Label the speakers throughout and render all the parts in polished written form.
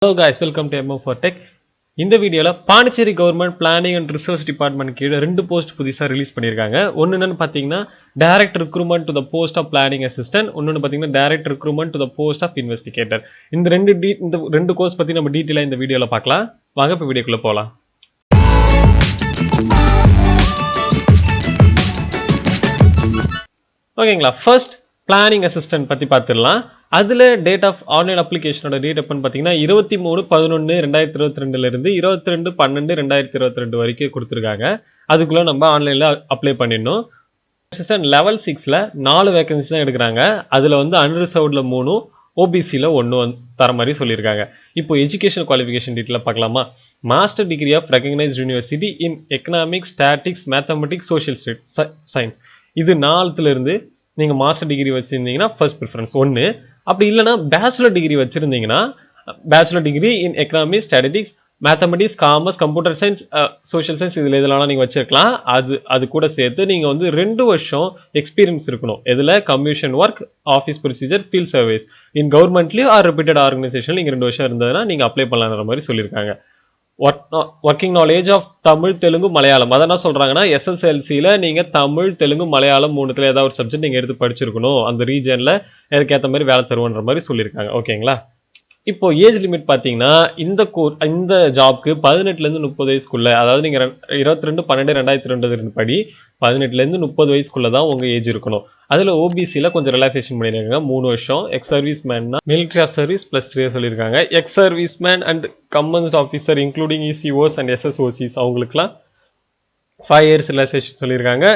Speaker 1: Hello guys, welcome to MO for Tech. இந்த வீடியோல Pondicherry government planning and research department கீழே 2 post புதுசா release பண்ணிருக்காங்க. ஒன்னு என்னன்னு பாத்தீங்கன்னா direct recruitment to the post of planning assistant, இன்னொன்னு பாத்தீங்கன்னா direct recruitment to the post of investigator. இந்த ரெண்டு கோர்ஸ் பத்தி நம்ம டீடைலா இந்த வீடியோல பார்க்கலாம். வாங்க இப்ப வீடியோக்குள்ள போலாம். ஓகேங்களா, ஃபர்ஸ்ட் பிளானிங் அசிஸ்டன்ட் பத்தி பார்த்துடலாம். அதுல டேட் ஆஃப் ஆன்லைன் அப்ளிகேஷனோட டேட் எப்பன்னு பார்த்தீங்கன்னா 23/11/2022 இருந்து 22/12/2022 வரைக்கும் கொடுத்துருக்காங்க. அதுக்குள்ள நம்ம ஆன்லைன்ல அப்ளை பண்ணிடணும். அசிஸ்டன்ட் லெவல் 6ல 4 வேகன்சி தான் எடுக்கிறாங்க. அதுல வந்து அன்ரிசர்வ்ட்ல 3, ஓபிசியில் 1 தர மாதிரி சொல்லியிருக்காங்க. இப்போ எஜுகேஷன் குவாலிஃபிகேஷன் டீட்டெயிலாக பார்க்கலாமா? Master degree of recognised university in economics, statics, mathematics, social science, இது 4த்துல இருந்து நீங்கள் மாஸ்டர் டிகிரி வச்சுருந்தீங்கன்னா ஃபர்ஸ்ட் ப்ரிஃபரன்ஸ் 1. அப்படி இல்லைனா பேச்சுலர் டிகிரி வச்சுருந்தீங்கன்னா bachelor degree in economics, statistics, mathematics, commerce, computer science, social science, இதில் இதெல்லாம் நீங்கள் வச்சுருக்கலாம். அது கூட சேர்த்து நீங்கள் வந்து 2 வருஷம் எக்ஸ்பீரியன்ஸ் இருக்கணும். இதில் commission work, office procedure, field service in கவர்மெண்ட்லேயும் ஆர் ரெப்யூட்டட் ஆர்கனைசேஷன் நீங்கள் 2 வருஷம் இருந்ததுன்னா நீங்கள் அப்ளை பண்ணலான்ற மாதிரி சொல்லியிருக்காங்க. Working knowledge of Tamil, Telugu, Malayalam, அதை என்ன சொல்கிறாங்கன்னா எஸ்எஸ்எல்சியில் நீங்கள் தமிழ், தெலுங்கு, மலையாளம் 3த்துல ஏதாவது ஒரு சப்ஜெக்ட் நீங்கள் எடுத்து படிச்சிருக்கணும். அந்த ரீஜனில் அதுக்கேற்ற மாதிரி வேலை தருவோன்ற மாதிரி சொல்லியிருக்காங்க. ஓகேங்களா, இப்போ ஏஜ் லிமிட் பார்த்தீங்கன்னா இந்த ஜாப்க்கு 18லேருந்து 30 வயசுக்குள்ள, அதாவது நீங்கள் 22/12/2022 படி 18லேருந்து 30 வயசுக்குள்ள தான் உங்கள் ஏஜ் இருக்கணும். அதில் ஓபிசியில் கொஞ்சம் ரிலாக்ஸேஷன் பண்ணியிருக்காங்க. 3 வருஷம். எக்ஸ் சர்வீஸ் மேன்னா மிலிட்ரி ஆஃப் சர்வீஸ் ப்ளஸ் 3 சொல்லியிருக்காங்க. Ex service man and commissioned officer including ECOs and எஸ்எஸ்ஓசிஸ் அவங்களுக்குலாம் 5 இயர்ஸ் ரிலாக்ஸேஷன் சொல்லியிருக்காங்க.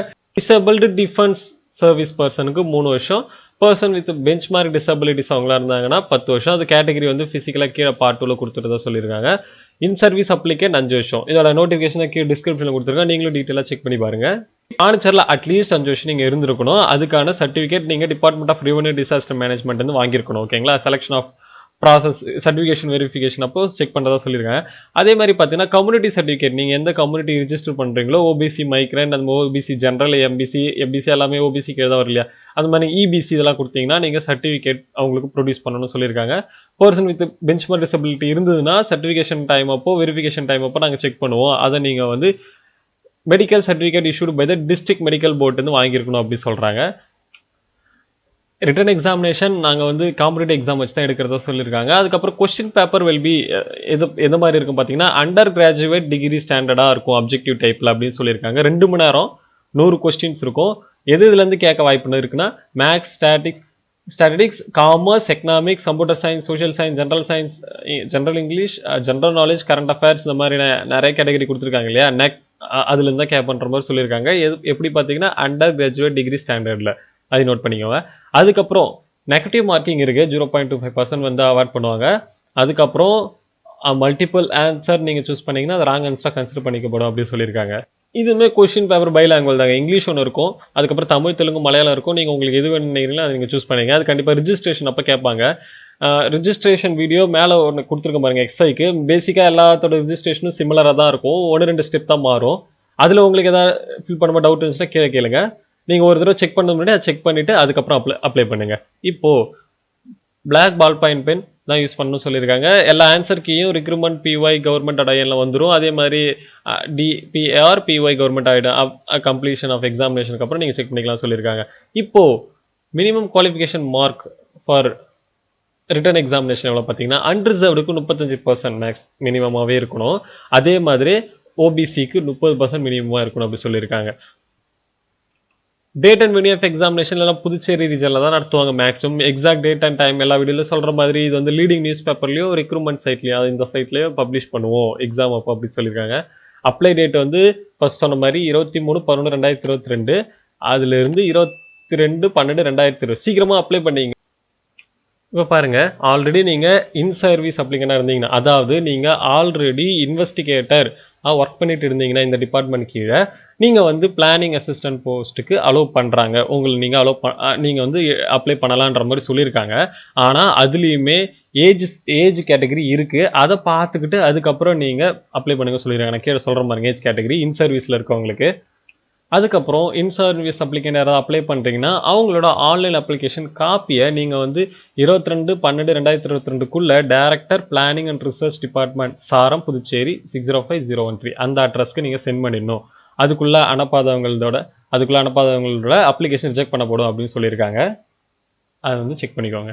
Speaker 1: டிசபிள்டு டிஃபென்ஸ் சர்வீஸ் பர்சனுக்கு 3 வருஷம். Person with bench mark disabilities அவங்களா இருந்தாங்கன்னா 10 வருஷம். அது கேட்டகரி வந்து ஃபிசிக்கலாக கீழே பார்ட் 2ல கொடுத்துருதா சொல்லியிருக்காங்க. இன் சர்வீஸ் அப்ளிகேட் 5 வருஷம். இதோட நோட்டிஃபிகேஷன் கீழே டிஸ்கிரிப்ஷனில் கொடுத்துருக்காங்க. நீங்களும் டீட்டெயிலாக செக் பண்ணி பாருங்க. பாண்டிச்சேரியில் அட்லீஸ்ட் 5 வருஷம் நீங்கள் இருந்திருக்கணும். அதுக்கான சர்டிஃபிகேட் நீங்கள் department of revenue disaster management வந்து வாங்கியிருக்கணும். ஓகேங்களா, selection of process certification verification அப்போ செக் பண்ணுறதா சொல்லியிருக்காங்க. அதே மாதிரி பார்த்தீங்கன்னா கம்யூனிட்டி சர்டிஃபிகேட் நீங்கள் எந்த கம்யூனிட்டி ரிஜிஸ்டர் பண்ணுறீங்களோ, ஓபிசி, மைக்ரண்ட், அந்த ஓபிசி ஜென்ரல், எம்பிசி எல்லாமே ஓபிசிக்கு தான் வரும் இல்லையா, அந்த மாதிரி இபிசி இதெல்லாம் கொடுத்தீங்கன்னா நீங்கள் சர்டிஃபிகேட் அவங்களுக்கு ப்ரொடியூஸ் பண்ணணும்னு சொல்லியிருக்காங்க. பர்சன் வித் பெஞ்ச் மார்க் டிசபிலிட்டி இருந்ததுன்னா சர்டிஃபிகேஷன் டைம் அப்போ, வெரிஃபிகேஷன் டைம் அப்போ நாங்கள் செக் பண்ணுவோம். அதை நீங்கள் வந்து medical certificate issued by the district medical board வந்து வாங்கியிருக்கணும் அப்படின்னு சொல்கிறாங்க. ரிட்டன் எக்ஸாமினேஷன் நாங்கள் வந்து காம்படிட்டிவ் எக்ஸாம் வச்சு தான் எடுக்கிறதா சொல்லியிருக்காங்க. அதுக்கப்புறம் கொஸ்டின் பேப்பர் வில் பி எந்த மாதிரி இருக்கும் பார்த்தீங்கன்னா அண்டர் கிராஜுவேட் டிகிரி ஸ்டாண்டர்டாக இருக்கும், அப்ஜெக்டிவ் டைப்பில் அப்படின்னு சொல்லியிருக்காங்க. 2 மணி நேரம் 100 கொஸ்டின்ஸ் இருக்கும். இதுலேருந்து கேட்க வாய்ப்பு இருக்குன்னா maths, statistics, commerce, economics, computer science, social science, general English, general knowledge, current affairs, இந்த மாதிரி நிறைய கேட்டகரி கொடுத்துருக்காங்க இல்லையா, அதுலேருந்து தான் கேட்பன்ற மாதிரி சொல்லியிருக்காங்க. எப்படி பார்த்தீங்கன்னா அண்டர் கிராஜுவேட் டிகிரி ஸ்டாண்டர்டில், அதை நோட் பண்ணிக்கோங்க. அதுக்கப்புறம் நெகட்டிவ் மார்க்கிங் இருக்குது, 0.25% வந்து அவாய்ட் பண்ணுவாங்க. அதுக்கப்புறம் மல்டிபிள் ஆன்சர் நீங்கள் சூஸ் பண்ணிங்கன்னா அது ராங் ஆன்சராக கன்சிடர் பண்ணிக்கப்படும் அப்படின்னு சொல்லியிருக்காங்க. இதுவுமே கொஸ்டின் பேப்பர் பைலாங்குவல் தாங்க. இங்கிலீஷ் ஒன்று இருக்கும், அதுக்கப்புறம் தமிழ், தெலுங்கு, மலையாளம் இருக்கும். நீங்கள் உங்களுக்கு எது வேணுங்களோ அதை நீங்கள் சூஸ் பண்ணிங்க. அது கண்டிப்பாக ரிஜிஸ்ட்ரேஷன் அப்போ கேட்பாங்க. ரிஜிஸ்ட்ரேஷன் வீடியோ மேலே ஒன்று கொடுத்துருக்க பாருங்க எக்ஸைக்கு. பேசிக்காக எல்லாத்தோட ரிஜிஸ்ட்ரேஷனும் சிமிலராக தான் இருக்கும். 1-2 ஸ்டெப் தான் மாறும். அதில் உங்களுக்கு எதாவது ஃபில் பண்ணும்போது டவுட் இருந்துச்சுன்னா கேளுங்க. நீங்கள் ஒரு தடவை செக் பண்ண முன்னாடி அதை செக் பண்ணிவிட்டு அதுக்கப்புறம் அப்ளை பண்ணுங்கள். இப்போது பிளாக் பால் பாயிண்ட் பென் தான் யூஸ் பண்ணணும்னு சொல்லியிருக்காங்க. எல்லா ஆன்சர் கீயும் ரிக்ரூட்மெண்ட் பிஒய் கவர்மெண்ட் அடையெல்லாம் வந்துடும். அதே மாதிரி டிபிஆர் பிஒய் கவர்மெண்ட் ஆகிடும். கம்ப்ளீஷன் ஆஃப் எக்ஸாமினேஷனுக்கு அப்புறம் நீங்கள் செக் பண்ணிக்கலாம் சொல்லியிருக்காங்க. இப்போது minimum qualification mark for return examination எவ்வளோ பார்த்தீங்கன்னா அன்ரிசர்வ்டுக்கு 35% மேக்ஸ் மினிமமாகவே இருக்கணும். அதே மாதிரி ஓபிசிக்கு 30% மினிமமாக இருக்கணும் அப்படி சொல்லியிருக்காங்க. Date and venue of examination எல்லாம் புதுச்சேரி ரீஜனில் தான் நடத்துவாங்க maximum. Exact date and time எல்லா வீடியோவில் சொல்கிற மாதிரி இது வந்து லீடிங் நியூஸ் பேப்பர்லையும் ரெக்ரூட்மெண்ட் சைட்லையும், அது இந்த சைட்லையும் பப்ளிஷ் பண்ணுவோம் எக்ஸாம் அப்போ அப்படி சொல்லியிருக்காங்க. அப்ளை டேட் வந்து ஃபர்ஸ்ட் சொன்ன மாதிரி 23/11/2022, அதுலேருந்து 22/12/2020. சீக்கிரமாக அப்ளை பண்ணிங்க. இப்போ பாருங்கள், ஆல்ரெடி நீங்கள் இன் சர்வீஸ் அப்ளிகண்டாக இருந்தீங்கன்னா, அதாவது நீங்கள் ஆல்ரெடி இன்வெஸ்டிகேட்டர் ஒர்க் பண்ணிட்டு இருந்தீங்கன்னா இந்த டிபார்ட்மெண்ட் கீழே நீங்கள் வந்து பிளானிங் அசிஸ்டன்ட் போஸ்ட்டுக்கு அலோவ் பண்ணுறாங்க. நீங்கள் வந்து அப்ளை பண்ணலான்ற மாதிரி சொல்லியிருக்காங்க. ஆனால் அதுலேயுமே ஏஜ் கேட்டகரி இருக்குது. அதை பார்த்துக்கிட்டு அதுக்கப்புறம் நீங்கள் அப்ளை பண்ணுங்க சொல்லியிருக்காங்க. நான் கீழே சொல்கிற மாதிரி ஏஜ் கேட்டகரி இன் சர்வீஸில் இருக்கவங்களுக்கு. அதுக்கப்புறம் இன் சர்வீஸ் அப்ளிகேண்ட் யாராவது அப்ளை பண்ணுறீங்கன்னா அவங்களோட ஆன்லைன் அப்ளிகேஷன் காப்பியை நீங்கள் வந்து 22/12/2022 director planning and research department சாரம் புதுச்சேரி 605013 அந்த அட்ரஸ்க்கு நீங்கள் சென்ட் பண்ணிடணும். அதுக்குள்ளே அனுப்பாதவங்களோட அப்ளிகேஷன் ரிஜெக்ட் பண்ணப்படும் அப்படின்னு சொல்லியிருக்காங்க. அதை வந்து செக் பண்ணிக்கோங்க.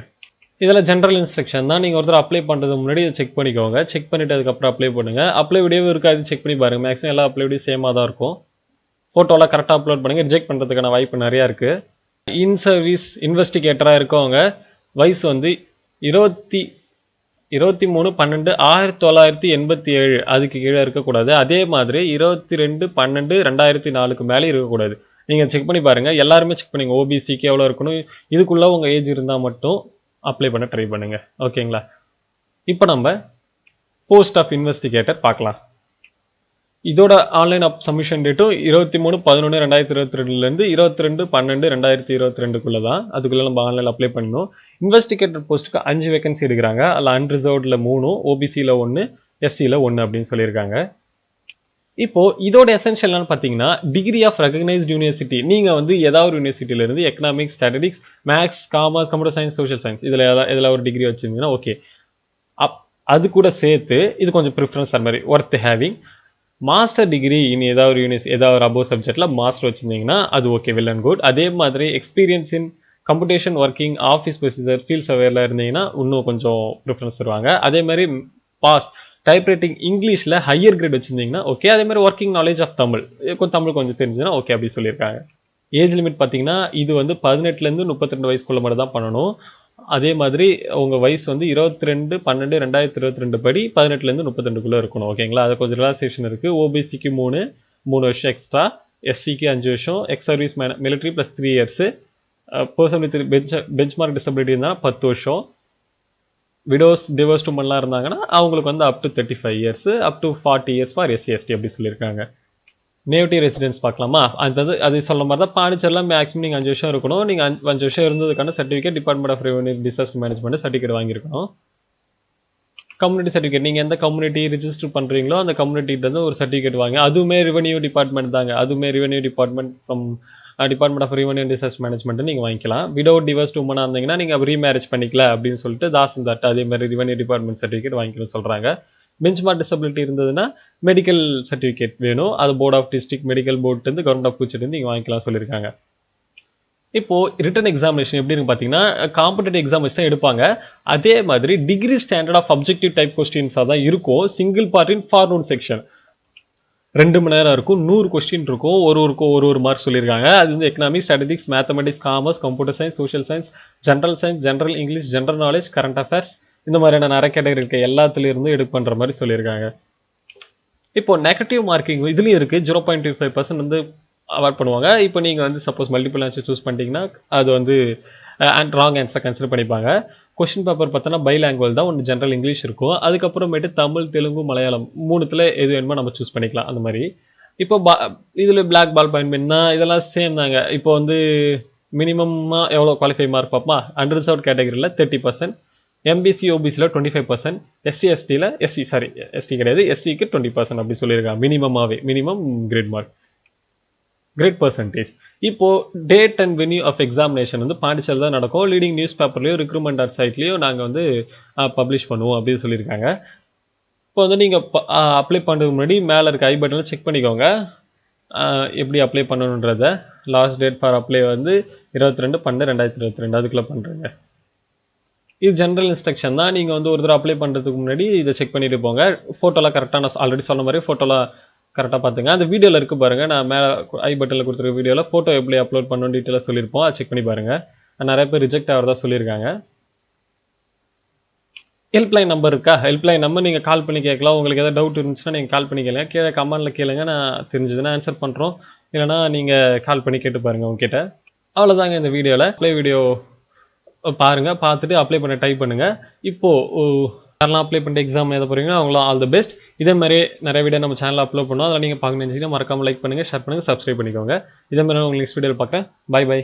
Speaker 1: இதில் ஜென்ரல் இன்ஸ்ட்ரக்ஷன் தான். நீங்கள் ஒருத்தர் அப்ளை பண்ணுறதுக்கு முன்னாடி இதை செக் பண்ணிக்கோங்க. செக் பண்ணிவிட்டு அதுக்கப்புறம் அப்ளை பண்ணுங்கள். அப்ளை வீடியோ இருக்காது, செக் பண்ணி பாருங்கள். மேக்ஸிமம் எல்லா அப்ளை வீடியோ சேமாக தான் இருக்கும். ஃபோட்டோலாம் கரெக்டாக அப்லோட் பண்ணுங்கள். ரிஜெக்ட் பண்ணுறதுக்கான வாய்ப்பு நிறையா இருக்குது. இன் சர்வீஸ் இன்வெஸ்டிகேட்டராக இருக்கவங்க வயசு வந்து 23/12/1987 அதுக்கு கீழே இருக்கக்கூடாது. அதே மாதிரி 22/12/2004 மேலே இருக்கக்கூடாது. நீங்கள் செக் பண்ணி பாருங்கள். எல்லாருமே செக் பண்ணிங்க. ஓபிசிக்கு எவ்வளோ இருக்கணும், இதுக்குள்ளே உங்கள் ஏஜ் இருந்தால் மட்டும் அப்ளை பண்ண ட்ரை பண்ணுங்கள். ஓகேங்களா? இப்போ நம்ம போஸ்ட் ஆஃப் இன்வெஸ்டிகேட்டர் பார்க்கலாம். இதோட ஆன்லைன் சப்மிஷன் டேட்டும் 23/11/2022 22/12/2022 தான். அதுக்குள்ளே நம்ம ஆன்லைன் அப்ளை பண்ணணும். இன்வெஸ்டிகேட்டர் போஸ்ட்டுக்கு 5 வேகன்சி எடுக்கிறாங்க. அதில் அன்ரிசர்வ்டில் 3, ஓபிசியில் 1, எஸ்சியில் 1 அப்படின்னு சொல்லியிருக்காங்க. இப்போ இதோட எசென்ஷியல் என்னன்னு பார்த்தீங்கன்னா, டிகிரி ஆஃப் ரெகக்னைஸ்ட் யூனிவர்சிட்டி. நீங்கள் வந்து ஏதாவது ஒரு யூனிவர்சிட்டியிலேருந்து economics, statistics, maths, commerce, computer science, social science இதில் ஒரு டிகிரி வச்சுருந்தீங்கன்னா ஓகே. அது கூட சேர்த்து இது கொஞ்சம் ப்ரிஃபரன்ஸ் அது மாதிரி worth having. Master degree in ஏதாவது ஒரு அபோவ் சப்ஜெக்டில் மாஸ்டர் வச்சுருந்தீங்கன்னா அது ஓகே, வெல் அண்ட் குட். அதே மாதிரி experience in computation working, office procedure, field சர்வேரில் இருந்தீங்கன்னா இன்னும் கொஞ்சம் ப்ரிஃபரன்ஸ் தருவாங்க. அதே மாதிரி பாஸ் டைப்ரைட்டிங் இங்கிலீஷில் ஹையர் கிரேட் வச்சுருந்தீங்கன்னா ஓகே. அதே மாதிரி ஒர்க்கிங் நாலேஜ் ஆஃப் தமிழ் கொஞ்சம் தெரிஞ்சுன்னா ஓகே அப்படி சொல்லியிருக்காங்க. ஏஜ் லிமிட் பார்த்தீங்கன்னா இது வந்து 18லேருந்து 32 வயசுக்குள்ள மட்டும் தான் பண்ணணும். அதே மாதிரி உங்கள் வயசு வந்து 22/12/2022 படி 18லேருந்து 32க்குள்ளே இருக்கணும். ஓகேங்களா? அது கொஞ்சம் ரிலாக்ஸேஷன் இருக்குது. ஓபிசிக்கு 3 வருஷம் எக்ஸ்ட்ரா, எஸ்சிக்கு 5 வருஷம், ex service military plus 3 years, person with benchmark disability இருந்தால் 10 வருஷம், விடோஸ் டிவோர்ஸ் உமன்லாம் இருந்தாங்கன்னா அவங்களுக்கு வந்து up to 35 years, up to 40 years for SC ST அப்படி சொல்லியிருக்காங்க. நேட்டிவ் ரெசிடென்ஸ் பார்க்கலாமா? அது சொல்ல மாதிரி தான். பாண்டிச்சேரியில் மேக்ஸிமம் நீங்கள் 5 வருஷம் இருக்கணும். நீங்கள் 5 வருஷம் இருந்ததுக்கான certificate department of revenue disaster management certificate வாங்கியிருக்கணும். கம்யூனிட்டி சர்டிஃபிகேட் நீங்கள் எந்த கம்யூனிட்டி ரிஜிஸ்டர் பண்ணுறீங்களோ அந்த கம்யூனிட்டிலேருந்து ஒரு சர்டிஃபிகேட் வாங்க. அதுவுமே ரெவன்யூ டிபார்ட்மெண்ட் தாங்க. அதுவுமே revenue department from department of revenue disaster management நீங்கள் வாங்கிக்கலாம். விடவுட் டிவர்ஸ் உமனாக இருந்தீங்கன்னா நீங்கள் ரீமேரேஜ் பண்ணிக்கல அப்படின்னு சொல்லிட்டு தாசன் தாட்டு அதே மாதிரி ரெவன்யூ டிபார்ட்மெண்ட் சர்டிஃபிகேட் வாங்கிக்கணும்னு சொல்கிறாங்க. பெஞ்ச்மார்க் டிசபிலிட்டி இருந்ததுன்னா மெடிக்கல் சர்டிஃபிகேட் வேணும். அது போர்ட் ஆஃப் டிஸ்ட்ரிக்ட் மெடிக்கல் போர்ட்லேருந்து கவர்மெண்ட் ஆஃப் புதுச்சேரிலேருந்து நீங்கள் வாங்கிக்கலாம் சொல்லியிருக்காங்க. இப்போது ரிட்டன் எக்ஸாமினேஷன் எப்படின்னு பார்த்தீங்கன்னா காம்படிட்டிவ் எக்ஸாமினேஷன் தான் எடுப்பாங்க. அதே மாதிரி degree standard of objective type கொஸ்டின்ஸாக தான் இருக்கும். Single part in forward section 2 மணி நேரம் இருக்கும். 100 கொஸ்டின் இருக்கும். ஒரு மார்க் சொல்லியிருக்காங்க. அது வந்து economics, statistics, mathematics, commerce, computer science, social science, general English, general knowledge, current affairs இந்த மாதிரியான நிறைய கேட்டகரி இருக்க எல்லாத்துலேருந்து எடுப்பு பண்ணுற மாதிரி சொல்லியிருக்காங்க. இப்போ நெகட்டிவ் மார்க்கிங் இதுலேயும் இருக்குது. 0.25% வந்து அவாய்ட் பண்ணுவாங்க. இப்போ நீங்கள் வந்து சப்போஸ் மல்டிபிள் ஆன்சர் சூஸ் பண்ணிட்டீங்கன்னா அது வந்து ராங் ஆன்சரை கன்சிடர் பண்ணிப்பாங்க. கொஸ்டின் பேப்பர் பார்த்தோன்னா பைலாங்குவல் தான். ஒன்று ஜென்ரல் இங்கிலீஷ் இருக்கும். அதுக்கப்புறமேட்டு தமிழ், தெலுங்கு, மலையாளம் 3த்தில் எது வேணுமோ நம்ம சூஸ் பண்ணிக்கலாம் அந்த மாதிரி. இப்போ இதில் பிளாக் பால் பாயிண்ட் இதெல்லாம் சேம் தாங்க. இப்போ வந்து மினிமமாக எவ்வளோ குவாலிஃபை மார்க் பார்ப்போமா? அன்ரிசர்வ்ட் கேட்டகரியில் 30%, எம்பிசி ஓபிசியில் 25%, எஸ்சி கிடையாது, எஸ்சிக்கு 20% அப்படி சொல்லியிருக்காங்க. Minimum grade percentage. இப்போது date and venue of examination வந்து பாண்டிச்சேரியில் தான் நடக்கும். லீடிங் நியூஸ் பேப்பர்லேயும் ரெக்ரூட்மெண்ட் சைட்லேயும் நாங்கள் வந்து பப்ளிஷ் பண்ணுவோம் அப்படின்னு சொல்லியிருக்காங்க. இப்போ வந்து நீங்கள் அப்ளை பண்ணுறதுக்கு முன்னாடி மேலே இருக்க ஐ பட்டனில் செக் பண்ணிக்கோங்க எப்படி அப்ளை பண்ணணுன்றத. லாஸ்ட் டேட் ஃபார் அப்ளை வந்து 22/12/2022 அதுக்குள்ளே பண்ணுறேங்க. இது ஜென்ரல் இன்ஸ்ட்ரக்ஷன் தான். நீங்கள் வந்து ஒரு தடவை அப்ளை பண்ணுறதுக்கு முன்னாடி இதை செக் பண்ணிட்டு போங்க. ஃபோட்டோலாம் கரெக்டாக நான் ஆல்ரெடி சொன்ன மாதிரி ஃபோட்டோலாம் கரெக்டாக பார்த்துங்க. அந்த வீடியோவில் இருக்குது பாருங்கள். நான் மேலே ஐ பட்டனில் கொடுத்துருக்க வீடியோவில் ஃபோட்டோ எப்படி அப்லோட் பண்ணணும் டீட்டெயிலாக சொல்லியிருப்போம். அதை செக் பண்ணி பாருங்கள். நிறைய பேர் ரிஜெக்ட் ஆகிறதா சொல்லியிருக்காங்க. ஹெல்ப்லைன் நம்பர் இருக்கா? ஹெல்ப்லைன் நம்பர் நீங்கள் கால் பண்ணி கேட்கலாம். உங்களுக்கு எதாவது டவுட் இருந்துச்சுன்னா நீங்கள் கால் பண்ணி கேளுங்க. கீழே கமெண்டில் கேளுங்க. நான் தெரிஞ்சதுன்னா ஆன்சர் பண்ணுறோம். இல்லைனா நீங்கள் கால் பண்ணி கேட்டு பாருங்கள் உங்ககிட்ட. அவ்வளோதாங்க இந்த வீடியோவில். வீடியோ பாருங்கள், பார்த்துட்டு அப்ளை பண்ண ட்ரை பண்ணுங்கள். இப்போது யாரெல்லாம் அப்ளை பண்ணிட்டு எக்ஸாம் எழுத போகிறீங்கன்னா அவங்களாம் ஆல் தி பெஸ்ட். இதே மாதிரி நிறைய வீடியோ நம்ம சேனலில் அப்லோட் பண்ணுவோம். அதில் நீங்கள் பார்க்க நினச்சிங்கன்னா மறக்காமல் லைக் பண்ணுங்கள், ஷேர் பண்ணுங்கள், சப்ஸ்கிரைப் பண்ணிக்கோங்க. இதே மாதிரி உங்களுக்கு நெக்ஸ்ட் வீடியோவில் பார்க்க. பை.